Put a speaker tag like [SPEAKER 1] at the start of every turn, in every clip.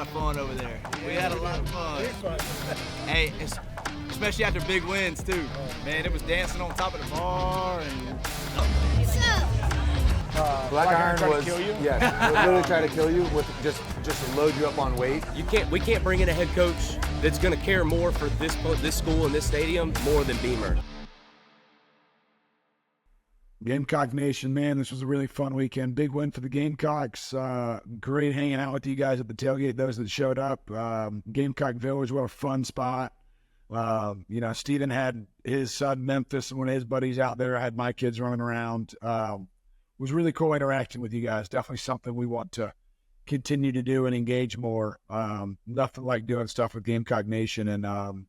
[SPEAKER 1] lot of fun over there. We had a lot of fun. Hey, especially after big wins too. Man, it was dancing on top of the bar and.
[SPEAKER 2] Black Iron was,
[SPEAKER 3] kill you?
[SPEAKER 2] yes, literally try to kill you with just to load you up on weight.
[SPEAKER 4] We can't bring in a head coach that's going to care more for this school and this stadium more than Beamer.
[SPEAKER 3] Gamecock Nation, man, this was a really fun weekend. Big win for the Gamecocks. Great hanging out with you guys at the tailgate, those that showed up. Gamecock Village, what a fun spot. Steven had his son Memphis and one of his buddies out there. I had my kids running around. It was really cool interacting with you guys. Definitely something we want to continue to do and engage more. Nothing like doing stuff with Gamecock Nation and,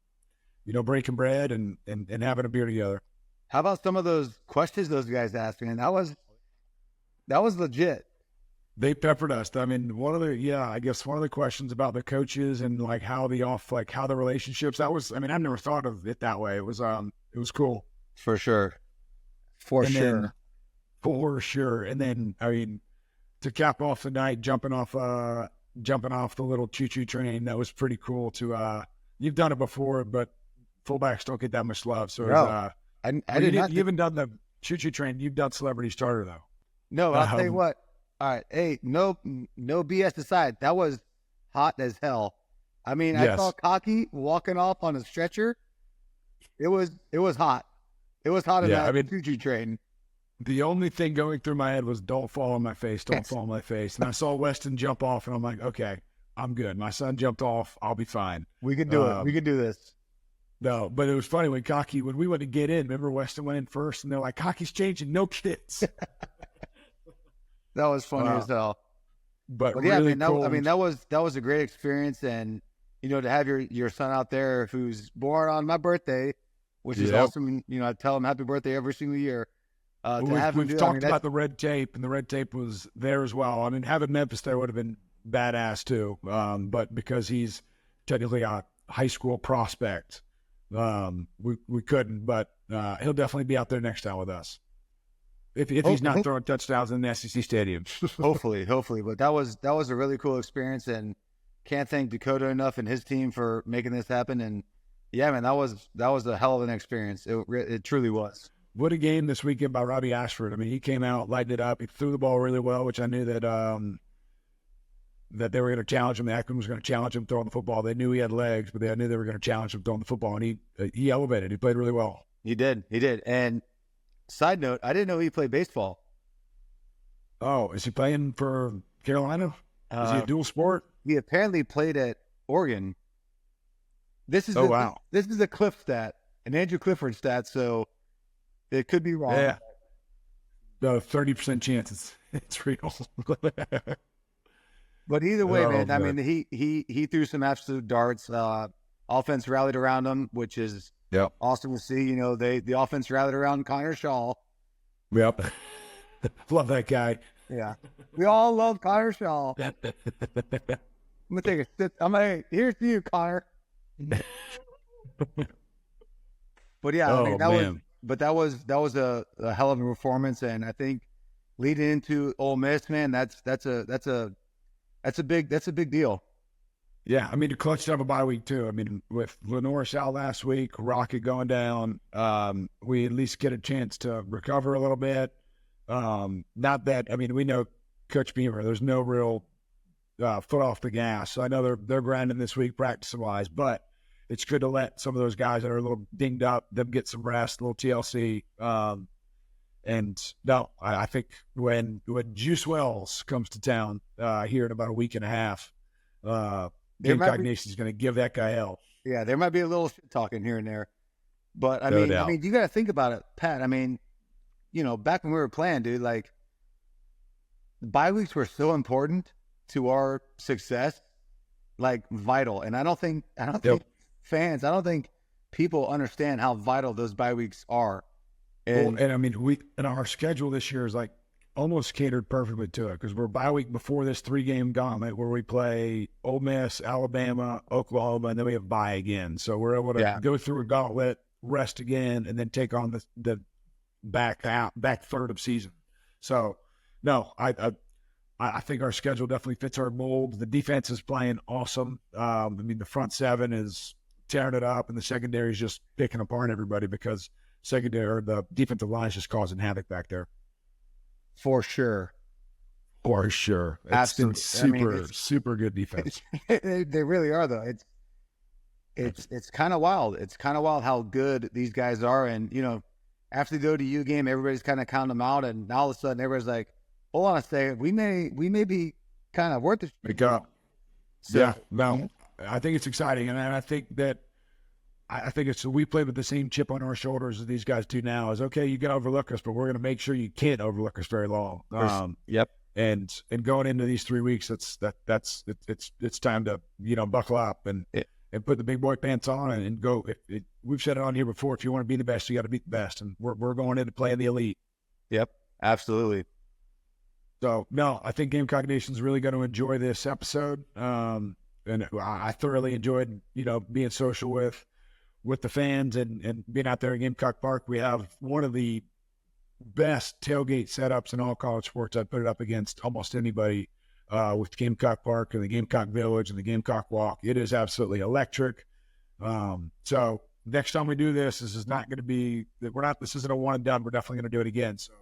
[SPEAKER 3] breaking bread and having a beer together.
[SPEAKER 5] How about some of those questions those guys asked, man? That was legit.
[SPEAKER 3] They peppered us. I mean, one of the questions about the coaches and how the relationships, I've never thought of it that way. It was cool.
[SPEAKER 5] For sure. For sure.
[SPEAKER 3] And then, to cap off the night, jumping off the little choo-choo train, that was pretty cool you've done it before, but fullbacks don't get that much love. So you haven't done the choo-choo train. You've done Celebrity Starter, though.
[SPEAKER 5] No, I'll tell you what. All right. Hey, no BS aside. That was hot as hell. I mean, yes. I saw Cocky walking off on a stretcher. It was hot. It was hot in that choo-choo train.
[SPEAKER 3] The only thing going through my head was don't fall on my face, don't fall on my face. And I saw Weston jump off, and I'm like, okay, I'm good. My son jumped off. I'll be fine.
[SPEAKER 5] We can do it. We can do this.
[SPEAKER 3] No, but it was funny when we went to get in, remember Weston went in first, and they're like, Cocky's changing, no kids.
[SPEAKER 5] That was funny as hell.
[SPEAKER 3] But yeah, really cool.
[SPEAKER 5] That was a great experience, and to have your son out there who's born on my birthday, which is awesome. I tell him happy birthday every single year.
[SPEAKER 3] We've talked about the red tape, and the red tape was there as well. I mean, having Memphis there would have been badass too, but because he's technically a high school prospect, we couldn't. But he'll definitely be out there next time with us. If he's not throwing touchdowns in the SEC stadium.
[SPEAKER 5] hopefully. But that was a really cool experience, and can't thank Dakota enough and his team for making this happen. And yeah, man, that was a hell of an experience. It truly was.
[SPEAKER 3] What a game this weekend by Robbie Ashford. I mean, he came out, lighting it up. He threw the ball really well, which I knew that they were going to challenge him. Akron was going to challenge him throwing the football. They knew he had legs, but I knew they were going to challenge him throwing the football, and he elevated. He played really well.
[SPEAKER 5] He did. And side note, I didn't know he played baseball.
[SPEAKER 3] Oh, is he playing for Carolina? Is he a dual sport?
[SPEAKER 5] He apparently played at Oregon. This is a Cliff stat, an Andrew Clifford stat, so it could be wrong.
[SPEAKER 3] Yeah. No, 30% chance it's real.
[SPEAKER 5] But either way, man, I mean, he threw some absolute darts. Offense rallied around him, which is awesome to see. The offense rallied around Connor Shaw.
[SPEAKER 3] Yep. Love that guy.
[SPEAKER 5] Yeah. We all love Connor Shaw. I'm going to take a sip. Here's to you, Connor. But yeah, that was a hell of a performance, and I think leading into Ole Miss, man, that's a big deal.
[SPEAKER 3] Yeah, I mean, the Clutch have a bye week too. I mean, with Lenore's out last week, Rocket going down, we at least get a chance to recover a little bit. Not that, I mean, we know Coach Beamer, there's no real foot off the gas. So I know they're grinding this week practice-wise, but it's good to let some of those guys that are a little dinged up, them get some rest, a little TLC. I think when Juice Wells comes to town here in about a week and a half, Gamecock Nation is going to give that guy hell.
[SPEAKER 5] Yeah, there might be a little shit talking here and there, but I mean, you got to think about it, Pat. I mean, back when we were playing, dude, like bye weeks were so important to our success, like vital. And I don't think fans, I don't think people understand how vital those bye weeks are.
[SPEAKER 3] And I mean, our schedule this year is like almost catered perfectly to it because we're bye week before this 3-game gauntlet where we play Ole Miss, Alabama, Oklahoma, and then we have bye again. So we're able to go through a gauntlet, rest again, and then take on the back third of season. So no, I I think our schedule definitely fits our mold. The defense is playing awesome. I mean, the front seven is tearing it up, and the secondary is just picking apart everybody because the defensive line is just causing havoc back there.
[SPEAKER 5] For sure.
[SPEAKER 3] For sure. It's been super good defense.
[SPEAKER 5] They really are, though. It's kind of wild. It's kind of wild how good these guys are. And, you know, after the ODU game, everybody's kind of counting them out. And now all of a sudden, everybody's like, hold on a second. We may be kind of worth it.
[SPEAKER 3] Wake up. So, yeah. No, I think it's exciting. And I think that we play with the same chip on our shoulders as these guys do now. Is okay, you can overlook us, but we're going to make sure you can't overlook us very long.
[SPEAKER 5] Yep.
[SPEAKER 3] And going into these 3 weeks, it's time to, you know, buckle up and put the big boy pants on and go. We've said it on here before. If you want to be the best, you got to beat the best, and we're going in to play in the elite.
[SPEAKER 5] Yep, absolutely.
[SPEAKER 3] So no, I think Gamecock Nation's really going to enjoy this episode. And I thoroughly enjoyed, you know, being social with the fans and being out there in Gamecock Park. We have one of the best tailgate setups in all college sports. I'd put it up against almost anybody with Gamecock Park and the Gamecock Village and the Gamecock Walk. It is absolutely electric. So next time we do this is not going to be this isn't a one and done. We're definitely going to do it again. So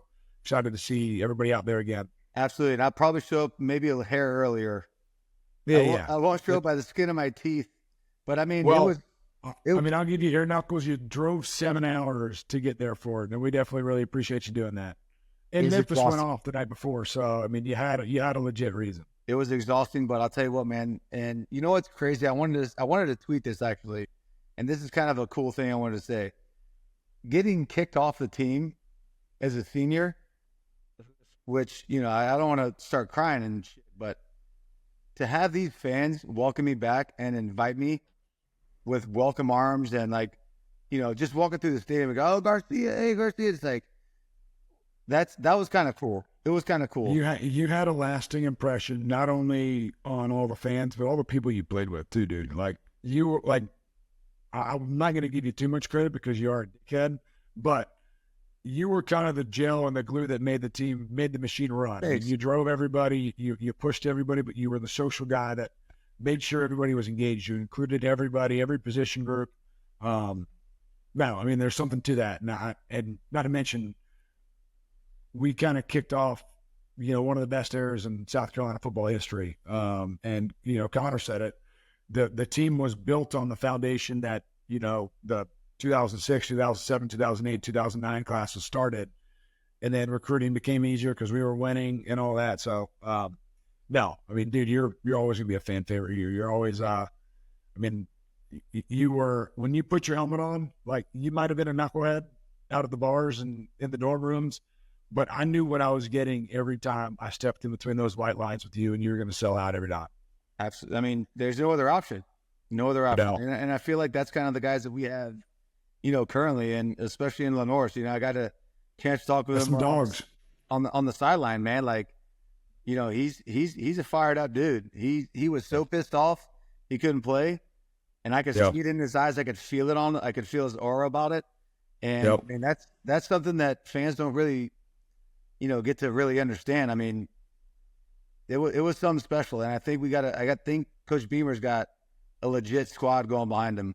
[SPEAKER 3] excited to see everybody out there again.
[SPEAKER 5] Absolutely. And I'll probably show up maybe a hair earlier. I won't show up by the skin of my teeth, but I mean, I'll give you air knuckles. You drove 7 hours to get there for it, and we definitely really appreciate you doing that. And Memphis went off the night before, so I mean, you had a legit reason. It was exhausting, but I'll tell you what, man. And you know what's crazy? I wanted to tweet this actually, and this is kind of a cool thing I wanted to say. Getting kicked off the team as a senior, which, you know, I don't want to start crying and shit, but to have these fans welcome me back and invite me with welcome arms and, like, you know, just walking through the stadium and go, oh, Garcia, hey, Garcia. It's like, that was kind of cool. It was kind of cool. You had a lasting impression, not only on all the fans, but all the people you played with too, dude. Like, you were like, I'm not going to give you too much credit because you are a dickhead, but you were kind of the gel and the glue that made the machine run. I mean, you drove everybody, you pushed everybody, but you were the social guy that made sure everybody was engaged. You included everybody, every position group. No, I mean, there's something to that. And not to mention, we kind of kicked off, you know, one of the best eras in South Carolina football history. And, you know, Connor said it, the team was built on the foundation that, you know, the 2006, 2007, 2008, 2009 classes started, and then recruiting became easier because we were winning and all that. So, no, I mean, dude, you're always gonna be a fan favorite here. You're always, I mean, you were, when you put your helmet on, like, you might have been a knucklehead out at the bars and in the dorm rooms, but I knew what I was getting every time I stepped in between those white lines with you, and you were going to sell out every time. Absolutely. I mean, there's no other option. No other option. No. And I feel like that's kind of the guys that we have, you know, currently, and especially in Lenore. You know, I got a chance to talk with him dogs on the sideline, man. Like, you know, he's a fired up dude. He was so pissed off he couldn't play, and I could see it in his eyes. I could feel it I could feel his aura about it. And I mean, that's something that fans don't really, you know, get to really understand. I mean, it was something special, and I think I think Coach Beamer's got a legit squad going behind him.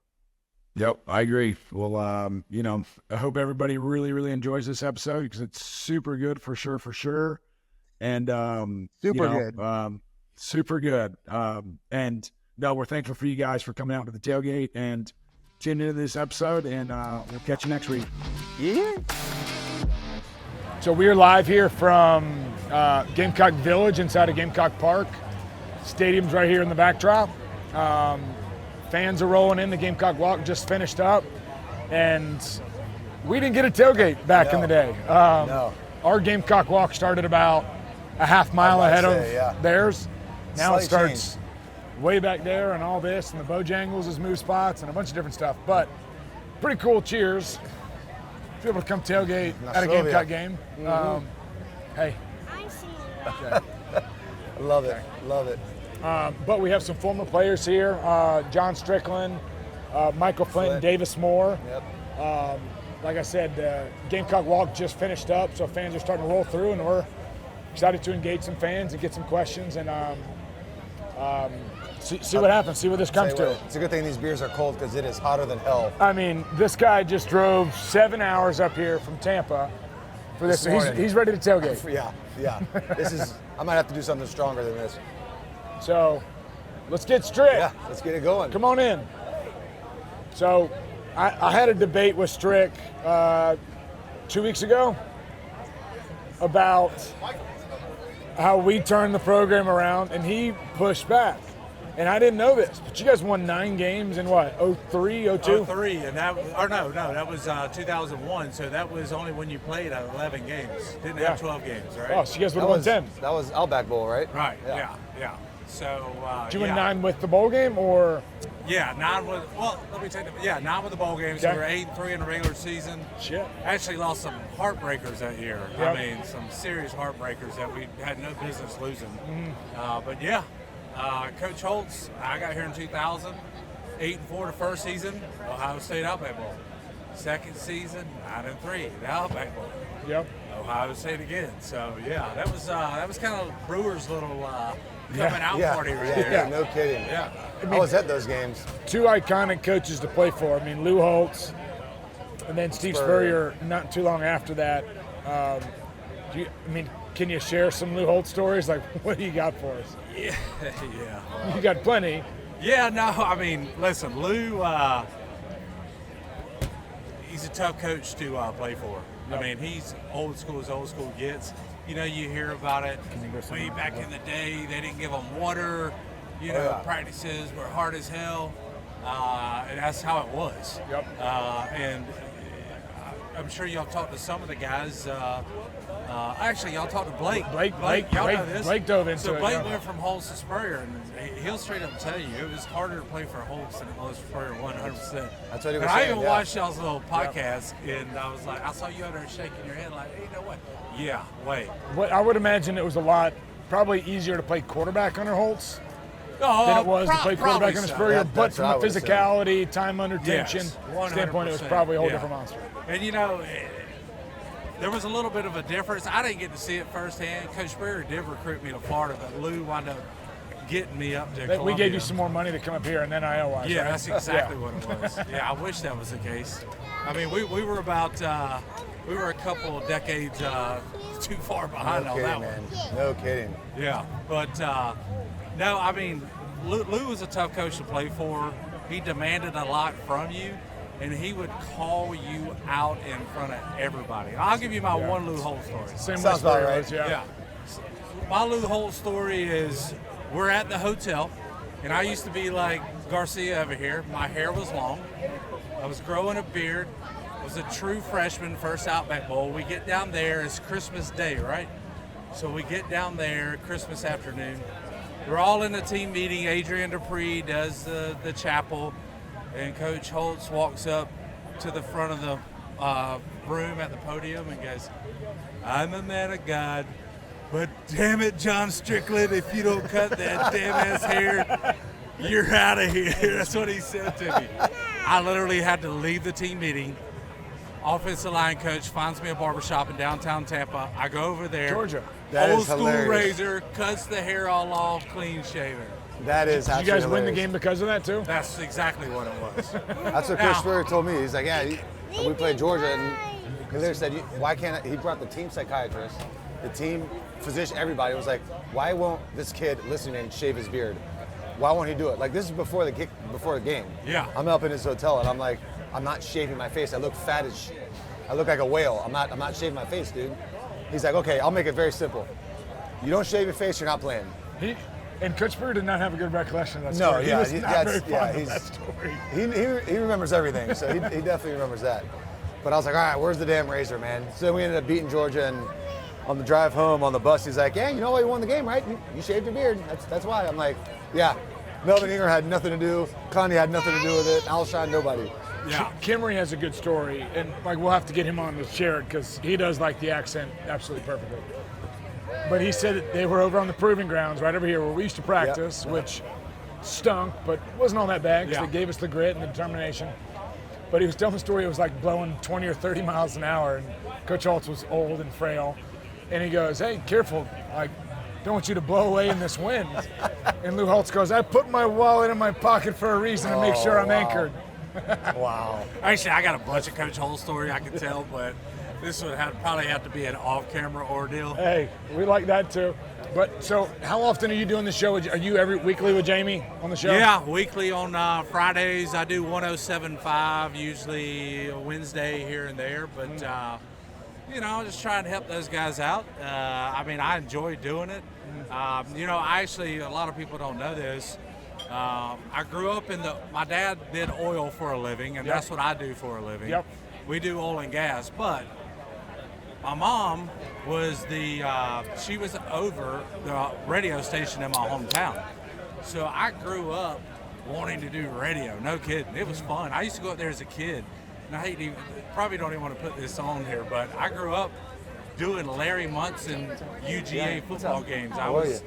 [SPEAKER 5] Yep, I agree. Well, you know, I hope everybody really, really enjoys this episode because it's super good for sure. And super good. And no, we're thankful for you guys for coming out to the tailgate and tuning into this episode, and we'll catch you next week. Yeah. So we're live here from Gamecock Village inside of Gamecock Park. Stadium's right here in the backdrop. Fans are rolling in. The Gamecock Walk just finished up, and we didn't get a tailgate back in the day. Our Gamecock Walk started about a half mile ahead of theirs. Now it starts way back there and all this, and the Bojangles is move spots and a bunch of different stuff. But pretty cool. Cheers. Be able to come tailgate at a Gamecock game. Hey. Okay. Love it. But we have some former players here, John Strickland, Michael Flint, Davis Moore. Like I said, Gamecock Walk just finished up, so fans are starting to roll through, and we're
[SPEAKER 3] excited to engage some fans and get some questions and see what happens, see what this comes to.
[SPEAKER 2] It's a good thing these beers are cold because it is hotter than hell.
[SPEAKER 3] I mean, this guy just drove 7 hours up here from Tampa for this. So he's ready to tailgate.
[SPEAKER 2] Yeah. I might have to do something stronger than this.
[SPEAKER 3] So let's get Strick.
[SPEAKER 2] Yeah, let's get it going.
[SPEAKER 3] Come on in. So I had a debate with Strick 2 weeks ago about how we turned the program around, and he pushed back. And I didn't know this, but you guys won 9 games in what, 03, 02?
[SPEAKER 6] 03, and that was 2001, so that was only when you played 11 games. Didn't have 12 games, right?
[SPEAKER 3] Oh, so you guys would have won 10.
[SPEAKER 2] That was Outback Bowl, right?
[SPEAKER 6] Right, yeah. So,
[SPEAKER 3] did you win 9 with the bowl game, or?
[SPEAKER 6] Yeah, 9 with, let me take 9 with the bowl games. So we were 8-3 in the regular season.
[SPEAKER 3] Shit.
[SPEAKER 6] Actually lost some heartbreakers that year.
[SPEAKER 3] Yep.
[SPEAKER 6] I mean, some serious heartbreakers that we had no business losing. But yeah. Coach Holtz, I got here in 2000, 8-4 the first season, Ohio State Outback Bowl. Second season, 9-3, the Outback Bowl.
[SPEAKER 3] Yep.
[SPEAKER 6] Ohio State again. So yeah, that was kind of Brewers' little coming out party right there.
[SPEAKER 2] Yeah, no kidding.
[SPEAKER 6] Yeah.
[SPEAKER 2] I was at those games.
[SPEAKER 3] 2 iconic coaches to play for. I mean, Lou Holtz, and then Steve Spurrier. Not too long after that. Can you share some Lou Holtz stories? Like, what do you got for us?
[SPEAKER 6] Yeah.
[SPEAKER 3] You got plenty.
[SPEAKER 6] Yeah, no, I mean, listen, Lou, he's a tough coach to play for. Yep. I mean, he's old school as old school gets. You know, you hear about it way back in the day. They didn't give them water. Practices were hard as hell. And that's how it was.
[SPEAKER 3] Yep.
[SPEAKER 6] And I'm sure y'all talked to some of the guys. Actually, y'all talked to Blake. Blake, y'all know this.
[SPEAKER 3] Blake dove into it.
[SPEAKER 6] So Blake went from Holtz to Spurrier, and he'll straight up tell you it was harder to play for Holtz than it was for Spurrier, 100%.
[SPEAKER 2] That's what he was saying.
[SPEAKER 6] I even watched y'all's little podcast, and I was like, I saw you out there shaking your head like, hey, you know what? Yeah, wait.
[SPEAKER 3] What I would imagine it was probably easier to play quarterback under Holtz than it was to play quarterback under Spurrier. But from a physicality, time under tension standpoint, it was probably a whole different monster.
[SPEAKER 6] And there was a little bit of a difference. I didn't get to see it firsthand. Coach Spurrier did recruit me to Florida, but Lou wound up getting me up to Columbia.
[SPEAKER 3] We gave you some more money to come up here and then NIL-wise.
[SPEAKER 6] Yeah,
[SPEAKER 3] right?
[SPEAKER 6] that's exactly what it was. Yeah, I wish that was the case. I mean, we were about we were a couple of decades too far behind on that one.
[SPEAKER 2] No kidding.
[SPEAKER 6] Yeah, but no, I mean, Lou was a tough coach to play for. He demanded a lot from you. And he would call you out in front of everybody. I'll give you my one Lou Holtz story.
[SPEAKER 3] Sounds about right.
[SPEAKER 6] Yeah. My Lou Holtz story is we're at the hotel, and I used to be like Garcia over here. My hair was long. I was growing a beard. I was a true freshman, first Outback Bowl. We get down there. It's Christmas Day, right? So we get down there Christmas afternoon. We're all in the team meeting. Adrian Dupree does the chapel. And Coach Holtz walks up to the front of the room at the podium and goes, I'm a man of God, but damn it, John Strickland, if you don't cut that damn ass hair, you're out of here. That's what he said to me. I literally had to leave the team meeting. Offensive line coach finds me a barbershop in downtown Tampa. I go over there.
[SPEAKER 3] Georgia.
[SPEAKER 6] Old school razor, cuts the hair all off, clean shaven.
[SPEAKER 2] That is
[SPEAKER 3] Did you guys win the game because of that, too?
[SPEAKER 6] That's exactly what it was.
[SPEAKER 2] That's what Coach Spurrier told me. He's like, we played Georgia, and he literally said, why can't he brought the team psychiatrist, the team physician, everybody was like, why won't this kid listen and shave his beard? Why won't he do it? Like, this is before the game.
[SPEAKER 6] Yeah.
[SPEAKER 2] I'm up in his hotel, and I'm like, I'm not shaving my face. I look fat as shit. I look like a whale. I'm not shaving my face, dude. He's like, okay, I'll make it very simple. You don't shave your face, you're not playing.
[SPEAKER 3] And Coach Spurrier did not have a good recollection of that story.
[SPEAKER 2] No,
[SPEAKER 3] He was not very fond of that story.
[SPEAKER 2] He remembers everything, so he definitely remembers that. But I was like, all right, where's the damn razor, man? So we ended up beating Georgia, and on the drive home on the bus, he's like, yeah, you know why you won the game, right? You shaved your beard. That's why. I'm like, yeah. Melvin Ingram had nothing to do. Connie had nothing to do with it. Alshon, nobody.
[SPEAKER 3] Yeah. Kimmery has a good story, and we'll have to get him on to share it because he does like the accent absolutely perfectly. But he said that they were over on the proving grounds right over here where we used to practice, which stunk, but wasn't all that bad because they gave us the grit and the determination. But he was telling the story, it was like blowing 20 or 30 miles an hour, and Coach Holtz was old and frail. And he goes, hey, careful. Like, don't want you to blow away in this wind. And Lou Holtz goes, I put my wallet in my pocket for a reason to make sure I'm anchored.
[SPEAKER 2] Wow.
[SPEAKER 6] Actually, I got a bunch of Coach Holt's story I could tell, but this would probably have to be an off-camera ordeal.
[SPEAKER 3] Hey, we like that too. But so how often are you doing the show? Are you every weekly with Jamie on the show?
[SPEAKER 6] Yeah, weekly on Fridays. I do 107.5, usually a Wednesday here and there. But, just trying to help those guys out. I enjoy doing it. A lot of people don't know this. I grew up my dad did oil for a living, and that's what I do for a living.
[SPEAKER 3] Yep.
[SPEAKER 6] We do oil and gas, but my mom was she was over the radio station in my hometown. So I grew up wanting to do radio, no kidding. It was fun. I used to go up there as a kid, and I probably don't even want to put this on here, but I grew up doing Larry Munson UGA football games. I was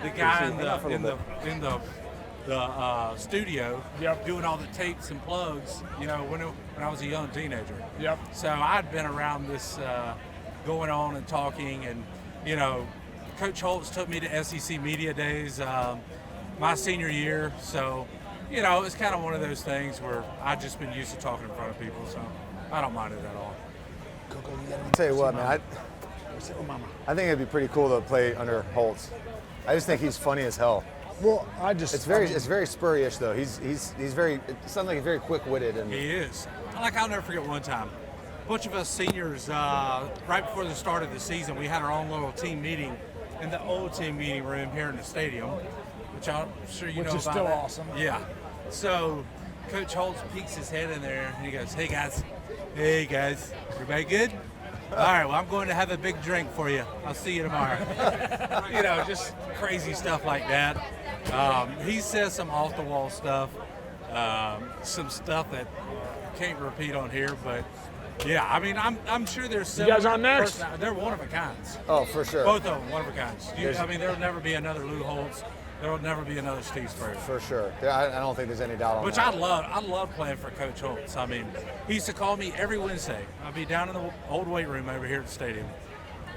[SPEAKER 6] the guy in the studio doing all the tapes and plugs, when I was a young teenager.
[SPEAKER 3] Yep.
[SPEAKER 6] So I'd been around this going on and talking, and Coach Holtz took me to SEC Media Days my senior year, so it's kind of one of those things where I've just been used to talking in front of people, so I don't mind it at all.
[SPEAKER 2] I'll tell you what, man, I think it'd be pretty cool to play under Holtz. I just think he's funny as hell.
[SPEAKER 3] Well, it's very
[SPEAKER 2] Spurry-ish though. He's very, it sounds like he's very quick-witted. And
[SPEAKER 6] he is. I'll never forget one time. A bunch of us seniors, right before the start of the season, we had our own little team meeting in the old team meeting room here in the stadium, which I'm sure you know about.
[SPEAKER 3] Which is still awesome.
[SPEAKER 6] Yeah. So Coach Holtz peeks his head in there and he goes, hey guys, everybody good? All right, well, I'm going to have a big drink for you. I'll see you tomorrow. Just crazy stuff like that. He says some off-the-wall stuff, some stuff that I can't repeat on here, but yeah, I'm sure there's some.
[SPEAKER 3] You guys on next?
[SPEAKER 6] They're one of a kinds.
[SPEAKER 2] Oh, for sure.
[SPEAKER 6] Both of them, one of a kinds. There'll never be another Lou Holtz. There'll never be another Steve Spurrier.
[SPEAKER 2] For sure. I don't think there's any doubt on
[SPEAKER 6] Which
[SPEAKER 2] that.
[SPEAKER 6] I love playing for Coach Holtz. He used to call me every Wednesday. I'd be down in the old weight room over here at the stadium.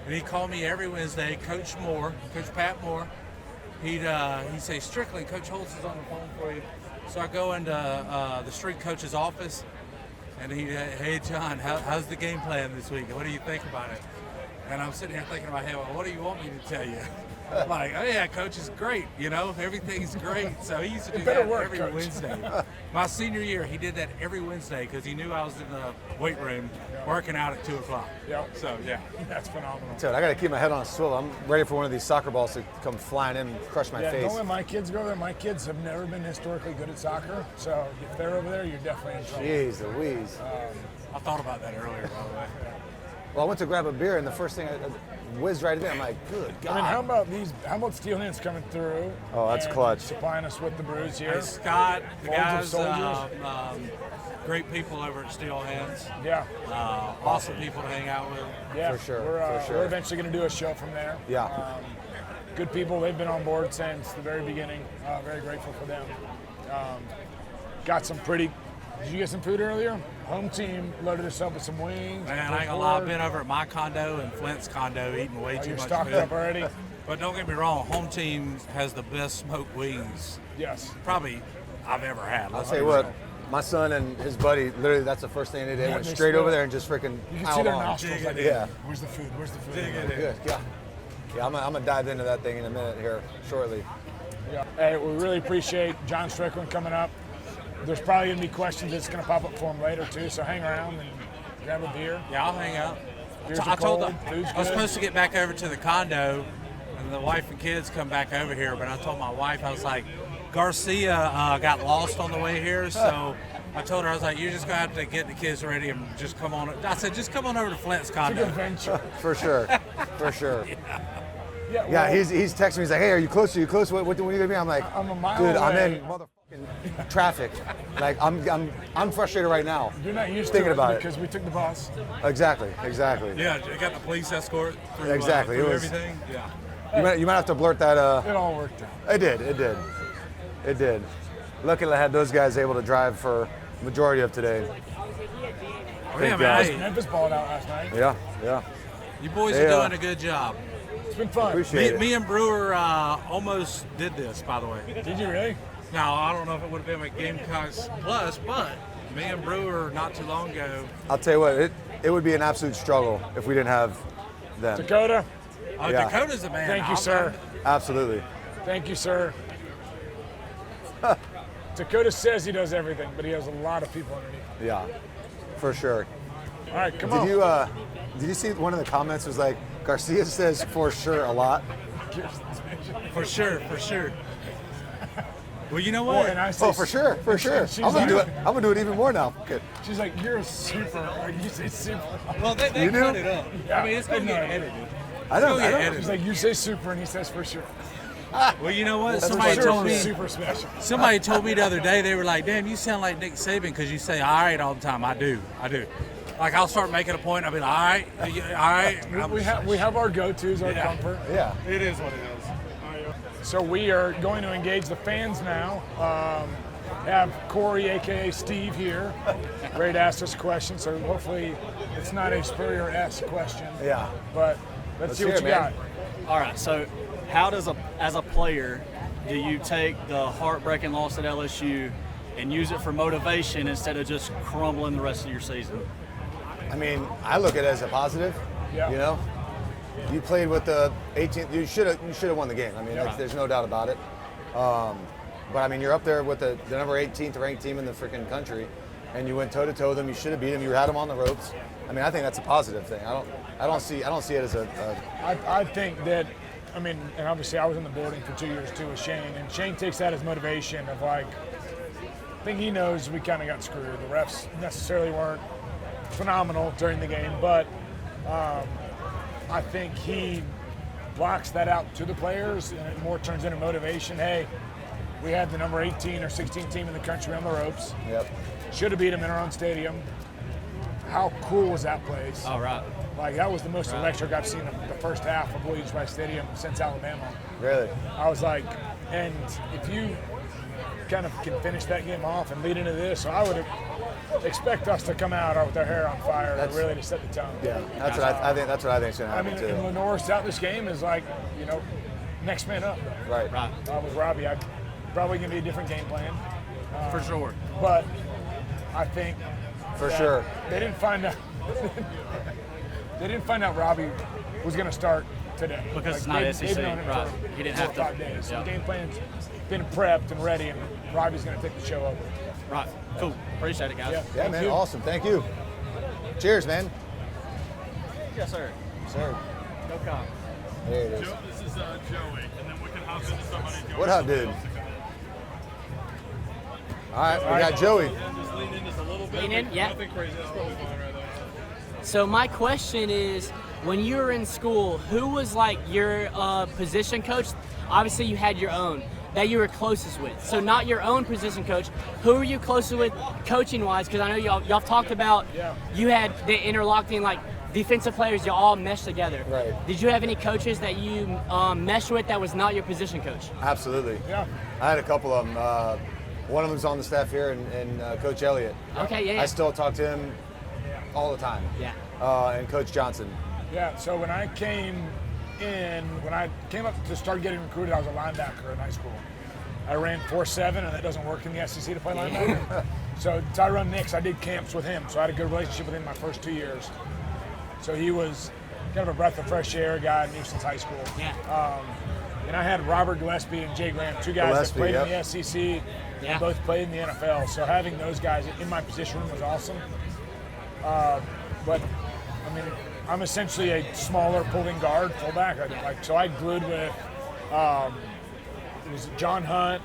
[SPEAKER 6] And he'd call me every Wednesday, Coach Pat Moore. He'd say, Strickland, Coach Holtz is on the phone for you. So I go into the street coach's office, and hey, John, how's the game plan this week? What do you think about it? And I'm sitting here thinking in my head, well, what do you want me to tell you? I'm like, oh yeah, Coach is great, everything's great. So he used to do that every Wednesday. My senior year, he did that every Wednesday because he knew I was in the weight room working out at 2 o'clock.
[SPEAKER 3] Yep.
[SPEAKER 6] So yeah,
[SPEAKER 3] that's phenomenal.
[SPEAKER 2] Dude, I got to keep my head on a swivel. I'm ready for one of these soccer balls to come flying in and crush my face.
[SPEAKER 3] Don't let my kids go there. My kids have never been historically good at soccer, so if they're over there, you're definitely in trouble.
[SPEAKER 2] Jeez Louise.
[SPEAKER 6] I thought about that earlier, by the way.
[SPEAKER 2] Well, I went to grab a beer, and the first thing I whizzed right in there. I'm like, good God.
[SPEAKER 3] How about Steel Hands coming through?
[SPEAKER 2] Oh, that's clutch.
[SPEAKER 3] Supplying us with the brews here.
[SPEAKER 6] Hey, Scott, the guys,
[SPEAKER 3] soldiers.
[SPEAKER 6] great people over at Steel Hands.
[SPEAKER 3] Yeah.
[SPEAKER 6] Awesome people to hang out with.
[SPEAKER 3] Yeah,
[SPEAKER 2] for sure.
[SPEAKER 3] We're eventually going to do a show from there.
[SPEAKER 2] Yeah.
[SPEAKER 3] Good people. They've been on board since the very beginning. Very grateful for them. Got some pretty. Did you get some food earlier? Home team loaded us up with some wings.
[SPEAKER 6] Man, I ain't gonna lie, I've been over at my condo and Flint's condo eating way too much
[SPEAKER 3] stocked
[SPEAKER 6] food.
[SPEAKER 3] up already?
[SPEAKER 6] But don't get me wrong, home team has the best smoked wings
[SPEAKER 3] Yes.
[SPEAKER 6] probably I've ever had.
[SPEAKER 2] I'll tell you what, my son and his buddy, literally that's the first thing they did. Went
[SPEAKER 3] they
[SPEAKER 2] straight
[SPEAKER 3] smell
[SPEAKER 2] over
[SPEAKER 3] it.
[SPEAKER 2] there and just freaking
[SPEAKER 3] You can see
[SPEAKER 2] piled
[SPEAKER 3] their
[SPEAKER 2] on.
[SPEAKER 3] nostrils. Like,
[SPEAKER 2] Yeah.
[SPEAKER 3] Where's the food? Where's the food?
[SPEAKER 2] Good. Yeah, I'm gonna dive into that thing in a minute here shortly.
[SPEAKER 3] Yeah. Hey, we really appreciate John Strickland coming up. There's probably going to be questions that's going to pop up for him later, too, so hang around and grab a beer.
[SPEAKER 6] Yeah, I'll hang out.
[SPEAKER 3] Beers
[SPEAKER 6] I
[SPEAKER 3] are
[SPEAKER 6] told
[SPEAKER 3] cold,
[SPEAKER 6] them
[SPEAKER 3] food's
[SPEAKER 6] I was
[SPEAKER 3] good.
[SPEAKER 6] supposed to get back over to the condo, and the wife and kids come back over here, but I told my wife, I was like, Garcia got lost on the way here, so I told her, I was like, you're just going to have to get the kids ready and just come on. I said, just come on over to Flint's
[SPEAKER 3] It's a
[SPEAKER 6] condo.
[SPEAKER 3] good venture.
[SPEAKER 2] For sure.
[SPEAKER 3] Yeah,
[SPEAKER 2] Yeah, he's texting me. He's like, "Hey, are you close? Are you close? When are you gonna be?" I'm like,
[SPEAKER 3] I'm a mile
[SPEAKER 2] "Dude, I'm
[SPEAKER 3] away."
[SPEAKER 2] in motherfucking traffic. Like, I'm frustrated right now."
[SPEAKER 3] You're not used
[SPEAKER 2] thinking
[SPEAKER 3] to
[SPEAKER 2] about it.
[SPEAKER 3] because we took the bus.
[SPEAKER 2] Exactly.
[SPEAKER 6] Yeah, I got the police escort through,
[SPEAKER 2] Exactly,
[SPEAKER 6] through
[SPEAKER 2] it was-
[SPEAKER 6] everything. Yeah.
[SPEAKER 2] You might have to blurt that.
[SPEAKER 3] It all worked out.
[SPEAKER 2] It did. Luckily, I had those guys able to drive for the majority of today.
[SPEAKER 6] Yeah,
[SPEAKER 2] Thank
[SPEAKER 6] man,
[SPEAKER 2] God.
[SPEAKER 6] hey,
[SPEAKER 3] Memphis balled out last night.
[SPEAKER 2] Yeah.
[SPEAKER 6] You boys are doing a good job.
[SPEAKER 3] It's been fun.
[SPEAKER 2] Appreciate it.
[SPEAKER 6] Me and Brewer almost did this, by the way.
[SPEAKER 3] Did you really?
[SPEAKER 6] Now, I don't know if it would have been with Gamecocks Plus, but me and Brewer not too long ago.
[SPEAKER 2] I'll tell you what, it would be an absolute struggle if we didn't have them.
[SPEAKER 3] Dakota,
[SPEAKER 6] Oh,
[SPEAKER 2] Yeah.
[SPEAKER 6] Dakota's a man.
[SPEAKER 3] thank you, sir.
[SPEAKER 2] Absolutely.
[SPEAKER 3] Thank you, sir. Dakota says he does everything, but he has a lot of people underneath.
[SPEAKER 2] Yeah, for sure.
[SPEAKER 3] All right, come on.
[SPEAKER 2] Did you see one of the comments was like, Garcia says for sure a lot?
[SPEAKER 6] For sure. Well, you know
[SPEAKER 3] Boy,
[SPEAKER 6] what?
[SPEAKER 3] and I say,
[SPEAKER 2] Oh, for sure.
[SPEAKER 3] She's
[SPEAKER 2] I'm
[SPEAKER 3] like,
[SPEAKER 2] gonna do it even more now. Good.
[SPEAKER 3] She's like, you're a super. Like, you say super.
[SPEAKER 6] Well, they
[SPEAKER 2] You
[SPEAKER 6] cut
[SPEAKER 2] do?
[SPEAKER 6] it up.
[SPEAKER 3] Yeah,
[SPEAKER 6] I mean, it's going to
[SPEAKER 3] they
[SPEAKER 6] get
[SPEAKER 3] know.
[SPEAKER 6] edited.
[SPEAKER 2] I know.
[SPEAKER 3] She's like, you say super, and he says for sure.
[SPEAKER 6] Well, you know what?
[SPEAKER 2] That's
[SPEAKER 6] Somebody
[SPEAKER 2] for
[SPEAKER 6] told me.
[SPEAKER 3] Super special.
[SPEAKER 6] Somebody told me the other day, they were like, damn, you sound like Nick Saban because you say all right all the time. I do. Like, I'll start making a point, I'll be like, all right.
[SPEAKER 3] We have our go-tos, our comfort.
[SPEAKER 2] Yeah.
[SPEAKER 6] It is what it is.
[SPEAKER 3] So we are going to engage the fans now. Have Corey, a.k.a. Steve, here, ready to ask us a question. So hopefully it's not a Spurrier-esque question.
[SPEAKER 2] Yeah.
[SPEAKER 3] But let's see
[SPEAKER 2] hear
[SPEAKER 3] what
[SPEAKER 2] it,
[SPEAKER 3] you got.
[SPEAKER 2] man.
[SPEAKER 1] All right, so how does as a player, do you take the heartbreaking loss at LSU and use it for motivation instead of just crumbling the rest of your season?
[SPEAKER 2] I mean, I look at it as a positive.
[SPEAKER 3] Yeah.
[SPEAKER 2] You know, you played with the 18th. You should have won the game. I mean, there's no doubt about it. But I mean, you're up there with the number 18th ranked team in the freaking country, and you went toe to toe with them. You should have beat them. You had them on the ropes. I mean, I think that's a positive thing. I don't see it as a
[SPEAKER 3] I think that, I mean, and obviously I was in the boarding for 2 years too with Shane, and Shane takes that as motivation of like, I think he knows we kind of got screwed. The refs necessarily weren't phenomenal during the game, but I think he blocks that out to the players, and it more turns into motivation. Hey, we had the number 18 or 16 team in the country on the ropes.
[SPEAKER 2] Yep.
[SPEAKER 3] Should have beat them in our own stadium. How cool was that place?
[SPEAKER 1] All right.
[SPEAKER 3] Like, that was the most electric I've seen the first half of Williams-Brice Stadium since Alabama.
[SPEAKER 2] Really.
[SPEAKER 3] I was like, and if you kind of can finish that game off and lead into this, I would expect us to come out with our hair on fire and really to set the tone.
[SPEAKER 2] Yeah. That's what I think. That's what I think is going to
[SPEAKER 3] I
[SPEAKER 2] happen
[SPEAKER 3] mean,
[SPEAKER 2] too.
[SPEAKER 3] and Lenore's out this game is like, you know, next man up.
[SPEAKER 2] Right.
[SPEAKER 3] With Robbie, I probably going to be a different game plan.
[SPEAKER 1] For sure.
[SPEAKER 3] But I think
[SPEAKER 2] For sure.
[SPEAKER 3] they didn't find out. They didn't find out Robbie was going to start today.
[SPEAKER 1] Because it's
[SPEAKER 3] Like,
[SPEAKER 1] not
[SPEAKER 3] they've
[SPEAKER 1] SEC,
[SPEAKER 3] known him
[SPEAKER 1] right.
[SPEAKER 3] for
[SPEAKER 1] He didn't
[SPEAKER 3] 4
[SPEAKER 1] have
[SPEAKER 3] or
[SPEAKER 1] to.
[SPEAKER 3] 5 days. So
[SPEAKER 1] Yeah.
[SPEAKER 3] the game plan's been prepped and ready, and Robbie's going to take the show over.
[SPEAKER 1] Right. Cool. Appreciate it, guys.
[SPEAKER 3] Yeah.
[SPEAKER 2] Yeah,
[SPEAKER 3] Thank
[SPEAKER 2] man.
[SPEAKER 3] you.
[SPEAKER 2] Awesome. Thank you. Cheers, man.
[SPEAKER 1] Yes, sir.
[SPEAKER 2] Sir.
[SPEAKER 1] No comment.
[SPEAKER 2] There it is.
[SPEAKER 7] This is Joey, and then we can hop into somebody.
[SPEAKER 2] What up, dude? All right, we got Joey.
[SPEAKER 7] Just lean in just a little bit.
[SPEAKER 8] Lean in, yeah.
[SPEAKER 7] Nothing crazy. That's probably fine right there.
[SPEAKER 8] So my question is, when you were in school, who was like your position coach? Obviously, you had your own that you were closest with. So not your own position coach. Who were you closest with, coaching-wise? Because I know y'all talked about you had the interlocking like defensive players. You all meshed together.
[SPEAKER 2] Right.
[SPEAKER 8] Did you have any coaches that you meshed with that was not your position coach?
[SPEAKER 2] Absolutely.
[SPEAKER 3] Yeah.
[SPEAKER 2] I had a couple of them. One of them's on the staff here, and Coach Elliott.
[SPEAKER 8] Okay, yeah.
[SPEAKER 2] I still talk to him all the time.
[SPEAKER 8] Yeah.
[SPEAKER 2] And Coach Johnson.
[SPEAKER 3] Yeah, so when I came up to start getting recruited, I was a linebacker in high school. I ran 4.7, and that doesn't work in the SEC to play linebacker. So Tyrone Nix, I did camps with him, so I had a good relationship with him my first 2 years. So he was kind of a breath of fresh air, a guy I knew since high school.
[SPEAKER 8] Yeah.
[SPEAKER 3] And I had Robert Gillespie and Jay Graham, 2 guys
[SPEAKER 2] Gillespie,
[SPEAKER 3] that played
[SPEAKER 2] yep.
[SPEAKER 3] in the SEC
[SPEAKER 8] Yeah.
[SPEAKER 3] and both played in the NFL. So having those guys in my position room was awesome. But I mean, I'm essentially a smaller pulling guard, fullback. So I glued with it was John Hunt,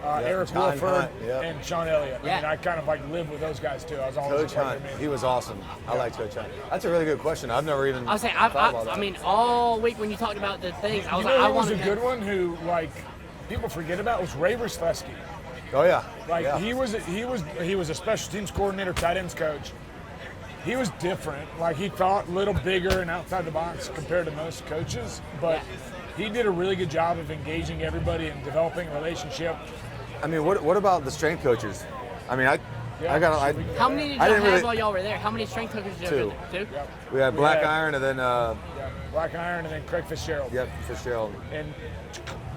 [SPEAKER 3] Eric
[SPEAKER 2] John
[SPEAKER 3] Wilford,
[SPEAKER 2] Hunt, yep.
[SPEAKER 3] and Sean Elliott. I
[SPEAKER 8] Yeah.
[SPEAKER 3] mean, I kind of like lived with those guys too. I was always
[SPEAKER 2] Coach
[SPEAKER 3] a part
[SPEAKER 2] Hunt,
[SPEAKER 3] of
[SPEAKER 2] he was awesome. I liked Coach Hunt. That's a really good question. I've never even
[SPEAKER 8] I was saying,
[SPEAKER 2] thought about that.
[SPEAKER 8] I mean, all week when you talked about the things, I was
[SPEAKER 3] You
[SPEAKER 8] like,
[SPEAKER 3] know
[SPEAKER 8] I
[SPEAKER 3] who was a
[SPEAKER 8] wanted
[SPEAKER 3] good
[SPEAKER 8] to.
[SPEAKER 3] one who like people forget about was Ray Versleski.
[SPEAKER 2] Oh, yeah.
[SPEAKER 3] Like
[SPEAKER 2] yeah.
[SPEAKER 3] he was a special teams coordinator, tight ends coach. He was different. Like he thought a little bigger and outside the box compared to most coaches, but he did a really good job of engaging everybody and developing a relationship.
[SPEAKER 2] I mean, what about the strength coaches? I mean, I got.
[SPEAKER 8] How many did
[SPEAKER 2] I
[SPEAKER 8] y'all
[SPEAKER 2] didn't
[SPEAKER 8] have
[SPEAKER 2] really-
[SPEAKER 8] while y'all were there? How many strength coaches did you have? Two?
[SPEAKER 2] We had Black
[SPEAKER 3] had-
[SPEAKER 2] Iron and then
[SPEAKER 3] Black Iron and then Craig Fitzgerald.
[SPEAKER 2] yep, Fitzgerald.
[SPEAKER 3] And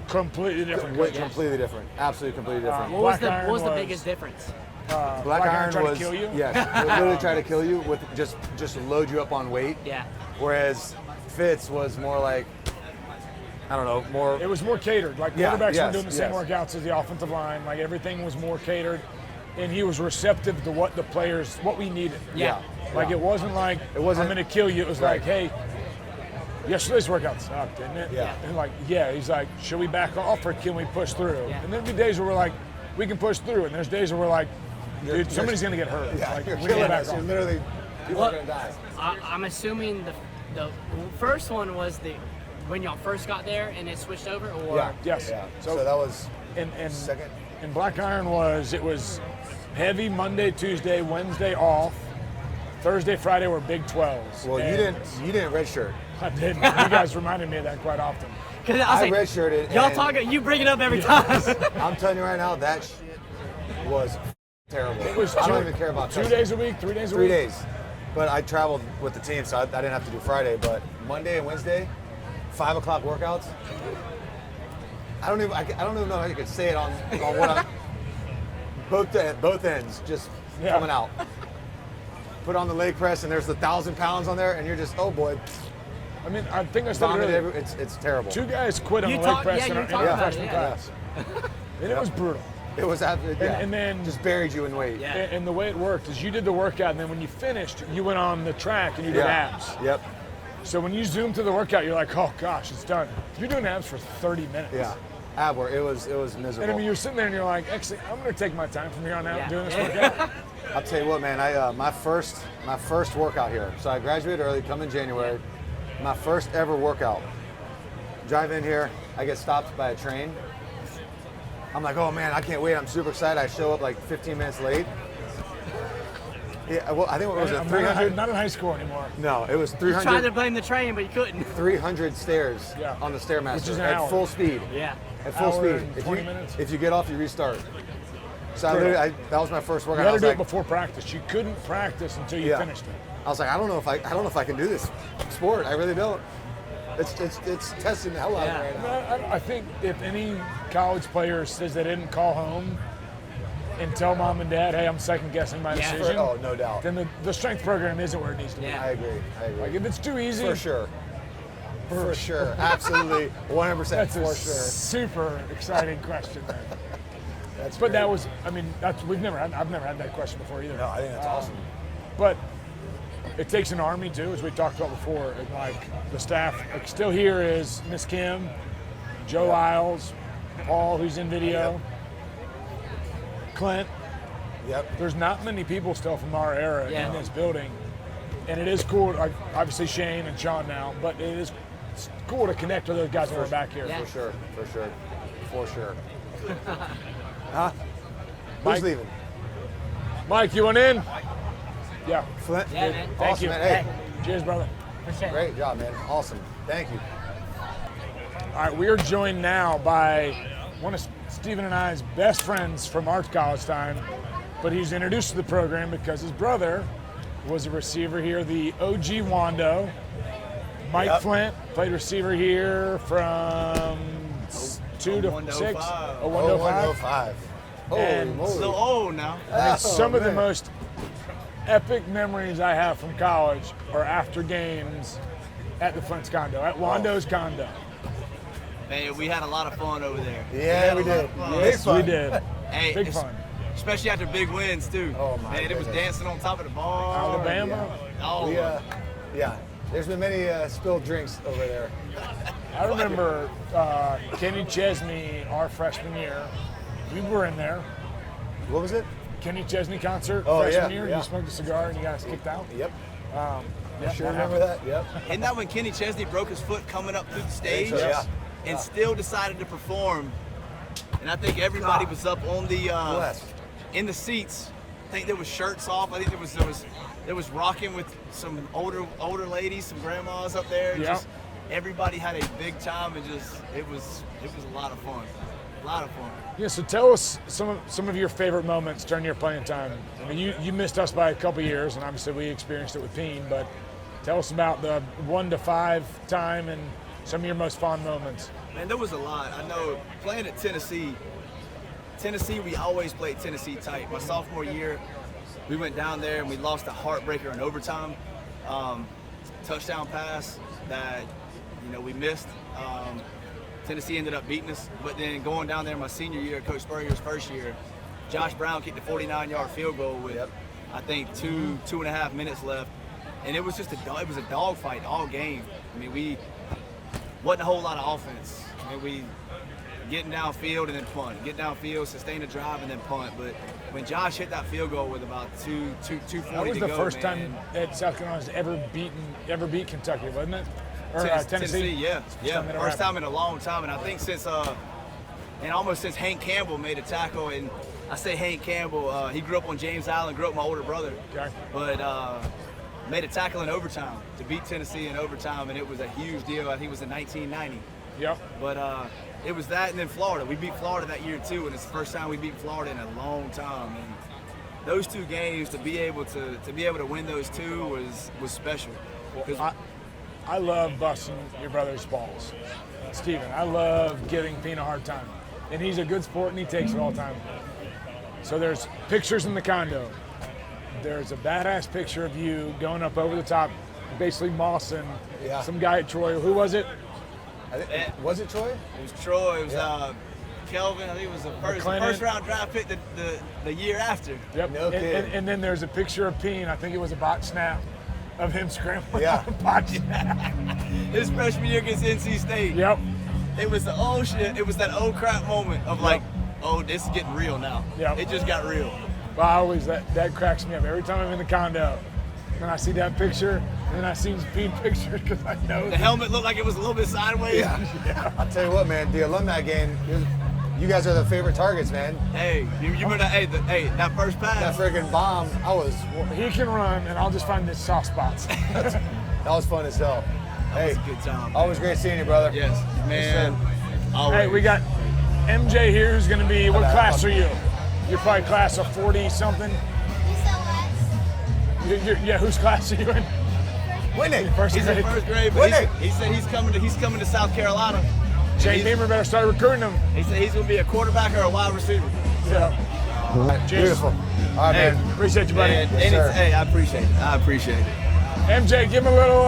[SPEAKER 3] completely different.
[SPEAKER 2] Completely different. Absolutely completely different.
[SPEAKER 8] What was
[SPEAKER 3] Black
[SPEAKER 8] the
[SPEAKER 3] Iron
[SPEAKER 8] biggest difference?
[SPEAKER 2] Black Iron
[SPEAKER 3] tried to
[SPEAKER 2] was
[SPEAKER 3] kill you?
[SPEAKER 2] yes, would literally try to kill you with just load you up on weight.
[SPEAKER 8] Yeah.
[SPEAKER 2] Whereas Fitz was more like, I don't know, more.
[SPEAKER 3] It was more catered. Like
[SPEAKER 2] Yeah,
[SPEAKER 3] quarterbacks
[SPEAKER 2] yes,
[SPEAKER 3] were doing the same
[SPEAKER 2] yes.
[SPEAKER 3] workouts as the offensive line. Like everything was more catered, and he was receptive to what the players, what we needed.
[SPEAKER 8] Yeah.
[SPEAKER 3] Like it wasn't like
[SPEAKER 2] It wasn't-
[SPEAKER 3] I'm going to kill you. It was
[SPEAKER 2] Right.
[SPEAKER 3] like, hey, yesterday's workout sucked, didn't it?
[SPEAKER 2] Yeah.
[SPEAKER 3] And like, yeah, he's like, should we back off or can we push through?
[SPEAKER 8] Yeah.
[SPEAKER 3] And there'd be days where we're like, we can push through, and there's days where we're like, dude, somebody's going to get hurt.
[SPEAKER 2] Yeah,
[SPEAKER 3] Like,
[SPEAKER 2] you're
[SPEAKER 3] we need to
[SPEAKER 2] killing
[SPEAKER 3] back
[SPEAKER 2] us. You're
[SPEAKER 3] off.
[SPEAKER 2] literally, people are gonna die.
[SPEAKER 8] I'm assuming the first one was when y'all first got there and it switched over, or
[SPEAKER 2] Yeah.
[SPEAKER 3] Yes.
[SPEAKER 2] Yeah.
[SPEAKER 3] So-
[SPEAKER 2] So that was
[SPEAKER 3] And
[SPEAKER 2] second.
[SPEAKER 3] And Black Iron it was heavy Monday, Tuesday, Wednesday off. Thursday, Friday were Big 12s.
[SPEAKER 2] Well, you
[SPEAKER 3] And
[SPEAKER 2] didn't redshirt.
[SPEAKER 3] I didn't. You guys reminded me of that quite often.
[SPEAKER 8] Because
[SPEAKER 2] I redshirted.
[SPEAKER 8] y'all
[SPEAKER 2] and
[SPEAKER 8] talking, you bring it up every time.
[SPEAKER 2] I'm telling you right now, that shit was terrible.
[SPEAKER 3] It was
[SPEAKER 2] I don't even care about
[SPEAKER 3] 2
[SPEAKER 2] testing.
[SPEAKER 3] days a week, 3 days a
[SPEAKER 2] 3
[SPEAKER 3] week.
[SPEAKER 2] days. But I traveled with the team, so I didn't have to do Friday. But Monday and Wednesday, 5 o'clock workouts. I don't even know if I could say it on what I'm. Both ends just
[SPEAKER 3] Yeah.
[SPEAKER 2] coming out. Put on the leg press, and there's 1,000 pounds on there, and you're just, oh boy,
[SPEAKER 3] I mean, I think I said it
[SPEAKER 2] vomit
[SPEAKER 3] earlier.
[SPEAKER 2] it's terrible.
[SPEAKER 3] 2 guys quit on
[SPEAKER 8] You
[SPEAKER 3] the leg
[SPEAKER 8] talk-
[SPEAKER 3] press
[SPEAKER 8] yeah,
[SPEAKER 3] in
[SPEAKER 8] you
[SPEAKER 3] our
[SPEAKER 8] talked about
[SPEAKER 3] freshman
[SPEAKER 8] it, yeah.
[SPEAKER 3] class. And it was brutal.
[SPEAKER 2] It was absolutely, yeah.
[SPEAKER 3] And then
[SPEAKER 2] just buried you in weight.
[SPEAKER 8] Yeah.
[SPEAKER 3] And the way it worked is you did the workout, and then when you finished, you went on the track and you did abs.
[SPEAKER 2] Yep.
[SPEAKER 3] So when you zoom through the workout, you're like, oh gosh, it's done. You're doing abs for 30 minutes.
[SPEAKER 2] Yeah. Ab work. It was miserable.
[SPEAKER 3] And I mean, you're sitting there and you're like, actually, I'm going to take my time from here on out
[SPEAKER 8] Yeah.
[SPEAKER 3] doing this workout.
[SPEAKER 2] I'll tell you what, man. My first workout here. So I graduated early, come in January. My first ever workout. Drive in here. I get stopped by a train. I'm like, oh man, I can't wait. I'm super excited. I show up like 15 minutes late. Yeah. Well, I think what was it?
[SPEAKER 3] I'm
[SPEAKER 2] 300.
[SPEAKER 3] not in high school anymore.
[SPEAKER 2] No, it was
[SPEAKER 8] Tried to
[SPEAKER 2] 300.
[SPEAKER 8] blame the train, but you couldn't.
[SPEAKER 2] 300 stairs
[SPEAKER 3] Yeah.
[SPEAKER 2] on the stairmaster
[SPEAKER 3] Which is an
[SPEAKER 2] at
[SPEAKER 3] hour.
[SPEAKER 2] full speed.
[SPEAKER 8] Yeah.
[SPEAKER 2] At full
[SPEAKER 3] Hour
[SPEAKER 2] speed.
[SPEAKER 3] and 20 minutes?
[SPEAKER 2] If you get off, you restart. So I
[SPEAKER 3] Brutal.
[SPEAKER 2] literally, that was my first
[SPEAKER 3] You
[SPEAKER 2] workout.
[SPEAKER 3] had
[SPEAKER 2] I
[SPEAKER 3] to
[SPEAKER 2] was
[SPEAKER 3] do
[SPEAKER 2] like,
[SPEAKER 3] it before practice. You couldn't practice until you
[SPEAKER 2] Yeah.
[SPEAKER 3] finished it.
[SPEAKER 2] I was like, I don't know if I can do this sport. I really don't. It's testing the hell out of me right now.
[SPEAKER 3] I think if any college player says they didn't call home and tell mom and dad, hey, I'm second guessing my
[SPEAKER 8] Yeah.
[SPEAKER 3] decision,
[SPEAKER 2] Oh, no doubt.
[SPEAKER 3] then the strength program isn't where it needs to be.
[SPEAKER 8] Yeah.
[SPEAKER 2] I agree.
[SPEAKER 3] Like if it's too easy,
[SPEAKER 2] For sure. For sure. Absolutely. 100%
[SPEAKER 3] that's a
[SPEAKER 2] for sure.
[SPEAKER 3] super exciting question. Man.
[SPEAKER 2] That's
[SPEAKER 3] But
[SPEAKER 2] great.
[SPEAKER 3] that was, I mean, I've never had that question before either.
[SPEAKER 2] No, I think that's awesome.
[SPEAKER 3] But it takes an army too, as we talked about before. And like the staff, like still here is Miss Kim, Joe Lyles, Paul, who's in video, Clint.
[SPEAKER 2] Yep.
[SPEAKER 3] There's not many people still from our era
[SPEAKER 8] Yeah.
[SPEAKER 3] in this building, and it is cool. Like obviously Shane and Sean now, but it is cool to connect with those guys when we're back here.
[SPEAKER 8] Yeah.
[SPEAKER 2] For sure. For sure. For sure. Huh?
[SPEAKER 3] Mike.
[SPEAKER 2] Who's leaving?
[SPEAKER 3] Mike, you want in? Yeah.
[SPEAKER 2] Flint?
[SPEAKER 8] Yeah, man.
[SPEAKER 3] Thank
[SPEAKER 2] Awesome,
[SPEAKER 3] you.
[SPEAKER 2] man. Hey,
[SPEAKER 3] Cheers, brother.
[SPEAKER 8] Appreciate it.
[SPEAKER 2] great job, man. Awesome. Thank you.
[SPEAKER 3] All right, we are joined now by one of Stephen and I's best friends from our college time, but he's introduced to the program because his brother was a receiver here, the OG Wando. Mike
[SPEAKER 2] Yep.
[SPEAKER 3] Flint played receiver here from 2 to 6. 105.
[SPEAKER 2] 105. Holy
[SPEAKER 3] And
[SPEAKER 2] moly.
[SPEAKER 1] So old now.
[SPEAKER 3] And some of the
[SPEAKER 2] man.
[SPEAKER 3] most epic memories I have from college are after games at the Flint's condo, at Wando's condo.
[SPEAKER 9] Man, we had a lot of fun over there.
[SPEAKER 2] Yeah, we did. Big
[SPEAKER 3] Yes, we
[SPEAKER 2] fun.
[SPEAKER 3] did.
[SPEAKER 9] Hey,
[SPEAKER 3] Big
[SPEAKER 9] it's-
[SPEAKER 3] fun.
[SPEAKER 9] Especially after big wins too.
[SPEAKER 2] Oh, my
[SPEAKER 9] Man, it was
[SPEAKER 2] goodness.
[SPEAKER 9] dancing on top of the bar.
[SPEAKER 3] Alabama.
[SPEAKER 9] Oh,
[SPEAKER 2] Yeah. There's been many spilled drinks over there.
[SPEAKER 3] I remember Kenny Chesney, our freshman year. We were in there.
[SPEAKER 2] What was it?
[SPEAKER 3] Kenny Chesney concert,
[SPEAKER 2] Oh,
[SPEAKER 3] freshman
[SPEAKER 2] yeah,
[SPEAKER 3] year.
[SPEAKER 2] yeah.
[SPEAKER 3] You smoked a cigar and you got us kicked out.
[SPEAKER 2] Yep.
[SPEAKER 3] Yeah,
[SPEAKER 2] I sure
[SPEAKER 3] that
[SPEAKER 2] remember
[SPEAKER 3] happened.
[SPEAKER 2] that. Yep.
[SPEAKER 9] Isn't that when Kenny Chesney broke his foot coming up through the stage
[SPEAKER 2] Yeah.
[SPEAKER 9] and still decided to perform? And I think everybody was up on the
[SPEAKER 2] Bless.
[SPEAKER 9] in the seats. I think there was shirts off. I think there was rocking with some older ladies, some grandmas up there.
[SPEAKER 3] Yeah.
[SPEAKER 9] Just everybody had a big time and just it was a lot of fun. A lot of fun.
[SPEAKER 3] Yeah, so tell us some of your favorite moments during your playing time. I mean, you missed us by a couple years, and obviously we experienced it with Peen, but tell us about the 1 to 5 time and some of your most fond moments.
[SPEAKER 9] Man, there was a lot. I know playing at Tennessee, we always played Tennessee tight. My sophomore year, we went down there and we lost a heartbreaker in overtime. Touchdown pass that, we missed. Tennessee ended up beating us, but then going down there my senior year, Coach Spurrier's first year, Josh Brown kicked a 49-yard field goal with, I think, 2.5 minutes left, and it was just it was a dogfight all game. I mean, we wasn't a whole lot of offense. I mean, we getting downfield and then punt, get downfield, sustain a drive and then punt. But when Josh hit that field goal with about 2:40 to go,
[SPEAKER 3] that was the first time at South Carolina's ever beat Kentucky, wasn't it? Or Tennessee?
[SPEAKER 9] Yeah. First time in a long time, and I think since almost since Hank Campbell made a tackle. And I say Hank Campbell, he grew up on James Island, grew up with my older brother, but made a tackle in overtime to beat Tennessee in overtime, and it was a huge deal. I think it was in 1990.
[SPEAKER 3] Yep.
[SPEAKER 9] But it was that, and then Florida. We beat Florida that year too, and it's the first time we beat Florida in a long time. And those two games, to be able to win those two was special.
[SPEAKER 3] I love busting your brother's balls, Steven. I love giving Peen a hard time. And he's a good sport and he takes it all the time. So there's pictures in the condo. There's a badass picture of you going up over the top, basically mossing some guy at Troy. Who was it?
[SPEAKER 2] Was it Troy?
[SPEAKER 9] It was Troy. It was Kelvin. I think it was the first round draft pick the year after.
[SPEAKER 3] Yep.
[SPEAKER 2] No kidding.
[SPEAKER 3] And then there's a picture of Peen. I think it was a bot snap of him scrambling. Bot snap.
[SPEAKER 9] His freshman year against NC State.
[SPEAKER 3] Yep.
[SPEAKER 9] It was it was that old crap moment of like, oh, this is getting real now.
[SPEAKER 3] Yep.
[SPEAKER 9] It just got real.
[SPEAKER 3] Well, that cracks me up every time I'm in the condo. And I see that picture, and then I see his Peen pictures because I know
[SPEAKER 9] the helmet looked like it was a little bit sideways.
[SPEAKER 2] Yeah. I'll tell you what, man, the alumni game, you guys are the favorite targets, man.
[SPEAKER 9] Hey, you remember that? That first pass.
[SPEAKER 2] That freaking bomb,
[SPEAKER 3] he can run, and I'll just find the soft spots.
[SPEAKER 2] That was fun as hell.
[SPEAKER 9] That was a good time.
[SPEAKER 2] Always great seeing you, brother.
[SPEAKER 9] Yes, man.
[SPEAKER 3] Hey, we got MJ here who's going to be, what class are you? You're probably class of 40-something? Whose class are you in?
[SPEAKER 2] Winning.
[SPEAKER 9] He's in first grade, but he said he's coming to South Carolina.
[SPEAKER 3] Jay Beamer better start recruiting him.
[SPEAKER 9] He said he's going to be a quarterback or a wide receiver.
[SPEAKER 3] Yeah.
[SPEAKER 2] Beautiful. All right, man.
[SPEAKER 3] Appreciate you, buddy.
[SPEAKER 9] Hey, I appreciate it.
[SPEAKER 3] MJ, give him a little,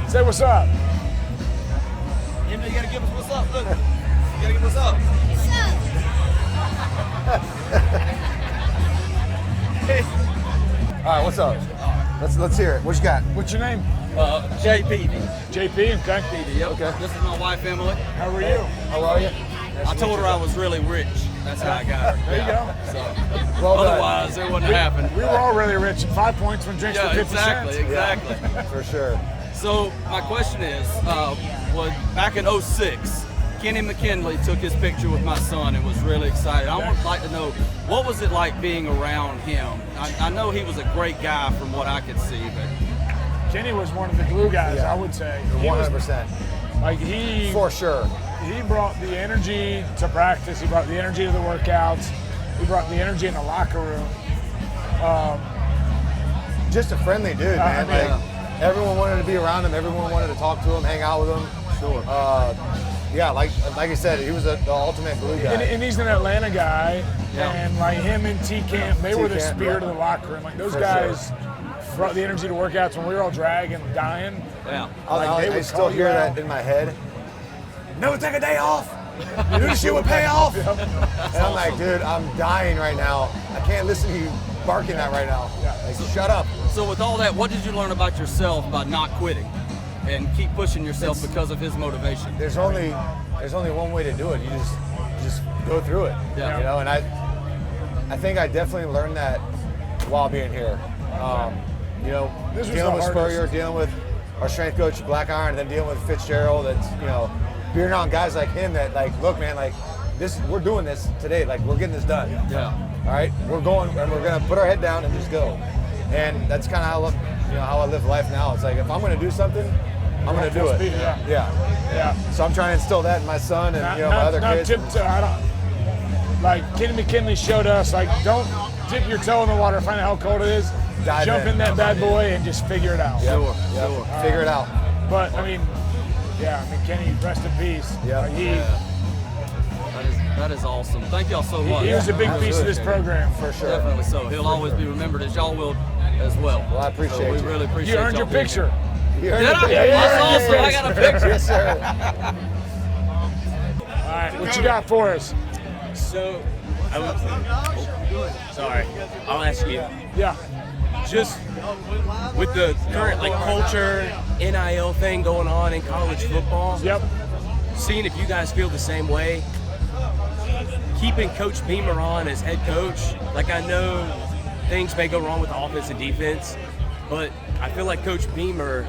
[SPEAKER 3] say what's up.
[SPEAKER 9] MJ, you got to give us what's up. Look, you got to give us what's up.
[SPEAKER 2] All right, what's up? Let's hear it. What you got?
[SPEAKER 3] What's your name?
[SPEAKER 9] JP.
[SPEAKER 3] JP, okay.
[SPEAKER 9] Yep. Okay. This is my wife, Emily.
[SPEAKER 3] How are you?
[SPEAKER 2] How are you?
[SPEAKER 9] I told her I was really rich. That's how I got her.
[SPEAKER 3] There you go.
[SPEAKER 9] So,
[SPEAKER 2] Well done.
[SPEAKER 9] otherwise, it wouldn't happen.
[SPEAKER 3] We were all really rich at 5 points when drinks were 50 cents.
[SPEAKER 9] Exactly.
[SPEAKER 2] For sure.
[SPEAKER 9] So my question is, back in '06, Kenny McKinley took his picture with my son and was really excited. I would like to know, what was it like being around him? I know he was a great guy from what I could see, but
[SPEAKER 3] Kenny was one of the glue guys, I would say.
[SPEAKER 2] 100%. For sure.
[SPEAKER 3] He brought the energy to practice. He brought the energy to the workouts. He brought the energy in the locker room.
[SPEAKER 2] Just a friendly dude, man. Everyone wanted to be around him. Everyone wanted to talk to him, hang out with him.
[SPEAKER 9] Sure.
[SPEAKER 2] Like you said, he was the ultimate glue guy.
[SPEAKER 3] And he's an Atlanta guy, and like him and T-Camp, they were the spirit of the locker room. Like those guys brought the energy to workouts when we were all dragging and dying.
[SPEAKER 9] Yeah.
[SPEAKER 2] I still hear that in my head. Never take a day off. Do the shit would pay off. And I'm like, dude, I'm dying right now. I can't listen to you barking that right now. Like, shut up.
[SPEAKER 9] So with all that, what did you learn about yourself by not quitting and keep pushing yourself because of his motivation?
[SPEAKER 2] There's only one way to do it. You just go through it.
[SPEAKER 9] Yeah.
[SPEAKER 2] You know, and I think I definitely learned that while being here. Dealing with Spurrier, dealing with our strength coach Black Iron, and then dealing with Fitzgerald. That's being around guys like him that look, man, we're doing this today. We're getting this done.
[SPEAKER 9] Yeah.
[SPEAKER 2] All right, we're going and we're gonna put our head down and just go. And that's kind of how I live life now. It's like if I'm gonna do something, I'm going to do it. Yeah. So I'm trying to instill that in my son and my other kids.
[SPEAKER 3] Like Kenny McKinley showed us, like don't dip your toe in the water, find out how cold it is, jump in that bad boy and just figure it out.
[SPEAKER 2] Sure. Figure it out.
[SPEAKER 3] But I mean, Kenny, rest in peace.
[SPEAKER 1] That is awesome. Thank y'all so much.
[SPEAKER 3] He was a big piece of this program.
[SPEAKER 2] For sure.
[SPEAKER 1] Definitely so. He'll always be remembered as y'all will as well.
[SPEAKER 2] Well, I appreciate
[SPEAKER 1] We really appreciate
[SPEAKER 3] You earned your picture.
[SPEAKER 2] You
[SPEAKER 1] Did I? That's awesome. I got a picture.
[SPEAKER 2] Yes, sir.
[SPEAKER 3] All right, what you got for us?
[SPEAKER 4] So, sorry, I'll ask you.
[SPEAKER 3] Yeah.
[SPEAKER 4] Just with the current culture, NIL thing going on in college football.
[SPEAKER 3] Yep.
[SPEAKER 4] Seeing if you guys feel the same way. Keeping Coach Beamer on as head coach, I know things may go wrong with the offense and defense, but I feel like Coach Beamer,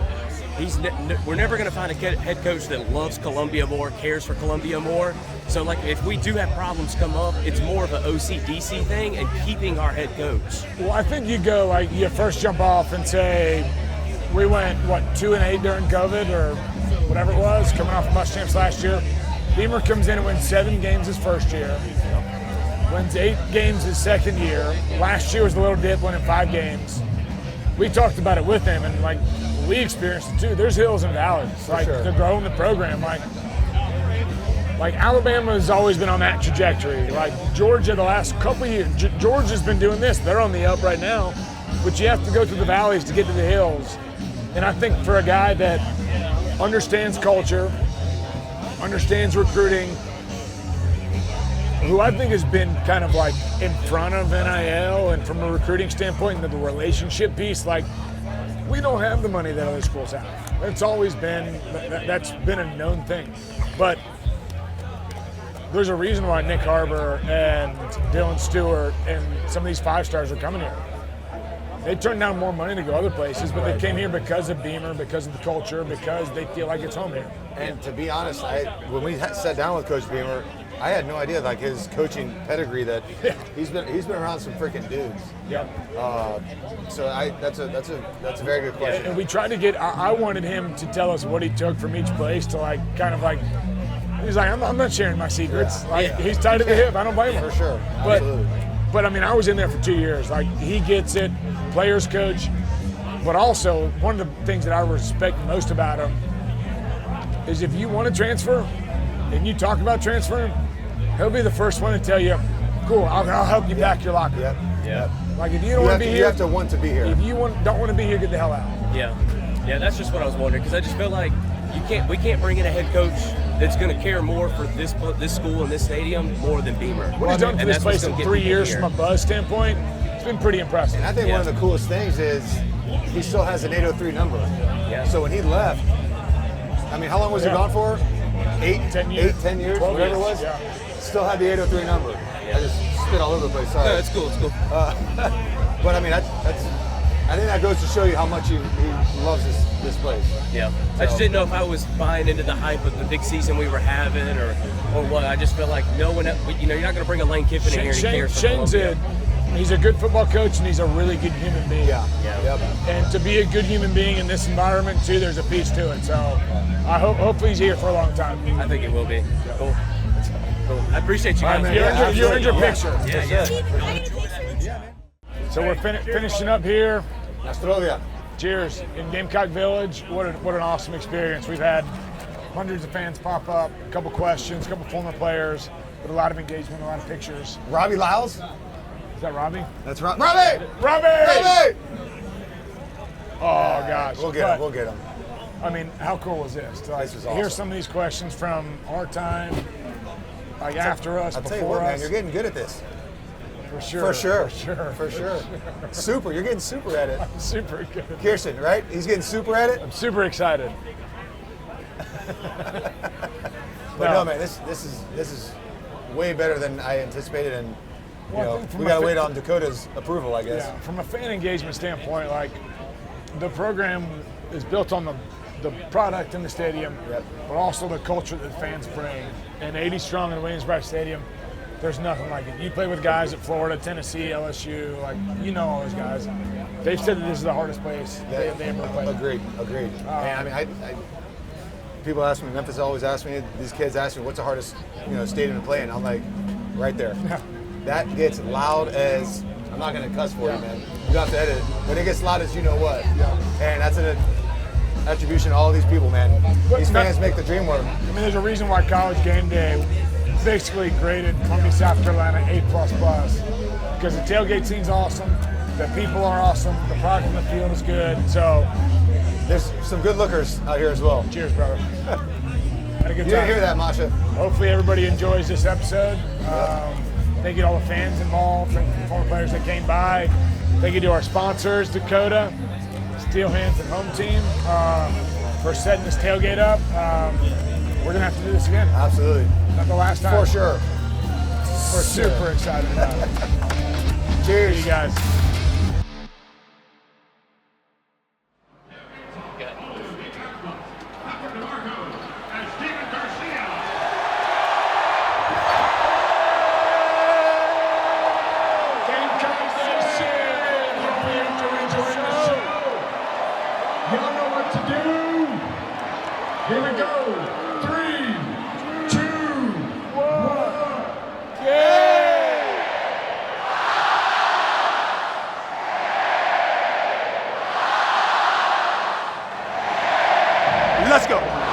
[SPEAKER 4] we're never going to find a head coach that loves Columbia more, cares for Columbia more. So if we do have problems come up, it's more of an OC-DC thing and keeping our head coach.
[SPEAKER 3] Well, I think you go you first jump off and say, we went 2-8 during COVID or whatever it was, coming off of Muschamps last year. Beamer comes in and wins 7 games his first year, wins 8 games his second year. Last year was a little dip, winning 5 games. We talked about it with him, and we experienced it too. There's hills and valleys, to grow in the program. Alabama has always been on that trajectory. Georgia, the last couple of years, Georgia's been doing this. They're on the up right now, but you have to go through the valleys to get to the hills. And I think for a guy that understands culture, understands recruiting, who I think has been kind of in front of NIL and from a recruiting standpoint and the relationship piece, we don't have the money that other schools have. It's always been, that's been a known thing. But there's a reason why Nick Harbor and Dylan Stewart and some of these 5-stars are coming here. They turned down more money to go other places, but they came here because of Beamer, because of the culture, because they feel like it's home here.
[SPEAKER 2] And to be honest, when we sat down with Coach Beamer, I had no idea his coaching pedigree that he's been around some freaking dudes.
[SPEAKER 3] Yep.
[SPEAKER 2] So that's a very good question.
[SPEAKER 3] And we tried to get. I wanted him to tell us what he took from each place to He's like, I'm not sharing my secrets. He's tight at the hip. I don't blame him.
[SPEAKER 2] For sure.
[SPEAKER 3] But I mean, I was in there for 2 years. He gets it, players coach. But also, one of the things that I respect most about him is if you want to transfer and you talk about transferring, he'll be the first one to tell you, cool, I'll help you back your locker.
[SPEAKER 2] Yep.
[SPEAKER 3] If you don't want to be here,
[SPEAKER 2] you have to want to be here.
[SPEAKER 3] If you don't want to be here, get the hell out.
[SPEAKER 4] Yeah, that's just what I was wondering, because I just feel like we can't bring in a head coach that's going to care more for this school and this stadium more than Beamer.
[SPEAKER 3] What he's done for this place in 3 years from a buzz standpoint, it's been pretty impressive.
[SPEAKER 2] And I think one of the coolest things is he still has an 803 number.
[SPEAKER 4] Yeah.
[SPEAKER 2] So when he left, I mean, how long was he gone for? 10 years, whatever it was.
[SPEAKER 3] Yeah.
[SPEAKER 2] Still had the 803 number. I just spit all over the place. Sorry.
[SPEAKER 4] No, it's cool. It's cool.
[SPEAKER 2] But I mean, I think that goes to show you how much he loves this place.
[SPEAKER 4] Yeah. So. I just didn't know if I was buying into the hype of the big season we were having or what. I just feel like no one, you're not going to bring a Lane Kiffin in here and he cares for
[SPEAKER 3] Shane's he's a good football coach and he's a really good human being.
[SPEAKER 2] Yeah. Yep.
[SPEAKER 3] And to be a good human being in this environment too, there's a piece to it. So I hopefully he's here for a long time.
[SPEAKER 4] I think it will be. Cool. I appreciate you guys.
[SPEAKER 3] Right, you earned your picture.
[SPEAKER 4] Yeah.
[SPEAKER 3] So we're finishing up here.
[SPEAKER 2] Nostrovia.
[SPEAKER 3] Cheers. In Gamecock Village. What an awesome experience. We've had hundreds of fans pop up, a couple questions, a couple former players, but a lot of engagement, a lot of pictures.
[SPEAKER 2] Robbie Lyles?
[SPEAKER 3] Is that Robbie?
[SPEAKER 2] That's Robbie! Robbie!
[SPEAKER 3] Oh, gosh.
[SPEAKER 2] We'll get him.
[SPEAKER 3] I mean, how cool was this?
[SPEAKER 2] This was awesome.
[SPEAKER 3] Here's some of these questions from our time, after us,
[SPEAKER 2] I'll
[SPEAKER 3] before
[SPEAKER 2] tell you what,
[SPEAKER 3] us.
[SPEAKER 2] man, you're getting good at this.
[SPEAKER 3] For sure.
[SPEAKER 2] Super. You're getting super at it.
[SPEAKER 3] I'm super good.
[SPEAKER 2] Kirsten, right? He's getting super at it?
[SPEAKER 3] I'm super excited.
[SPEAKER 2] But no, man, this is way better than I anticipated, and we gotta wait on Dakota's approval, I guess.
[SPEAKER 3] Yeah, from a fan engagement standpoint, the program is built on the product in the stadium, but also the culture that fans bring. And 80 strong in the Williams-Brice Stadium, there's nothing like it. You play with guys at Florida, Tennessee, LSU, all those guys. They've said that this is the hardest place they ever played.
[SPEAKER 2] Agreed. And I mean, people ask me, Memphis always asks me, these kids ask me, what's the hardest, stadium to play in? I'm like, right there. That gets loud as, I'm not going to cuss for you, man. You don't have to edit it. But it gets loud as you know what. And that's an attribution to all these people, man. These fans make the dream work.
[SPEAKER 3] I mean, there's a reason why College Game Day basically graded Columbia, South Carolina A++. Because the tailgate scene's awesome, the people are awesome, the product on the field is good. So
[SPEAKER 2] there's some good lookers out here as well.
[SPEAKER 3] Cheers, brother. Had a good time.
[SPEAKER 2] You didn't hear that, Masha.
[SPEAKER 3] Hopefully everybody enjoys this episode. Thank you to all the fans involved, thank you to the former players that came by. Thank you to our sponsors, Dakota, Steel Hands and Home Team, for setting this tailgate up. We're going to have to do this again.
[SPEAKER 2] Absolutely.
[SPEAKER 3] Not the last time.
[SPEAKER 2] For sure.
[SPEAKER 3] We're super excited about it.
[SPEAKER 2] Cheers.
[SPEAKER 3] See you guys.
[SPEAKER 10] Y'all know what to do. Here we go. 3, 2, 1.
[SPEAKER 2] Let's go.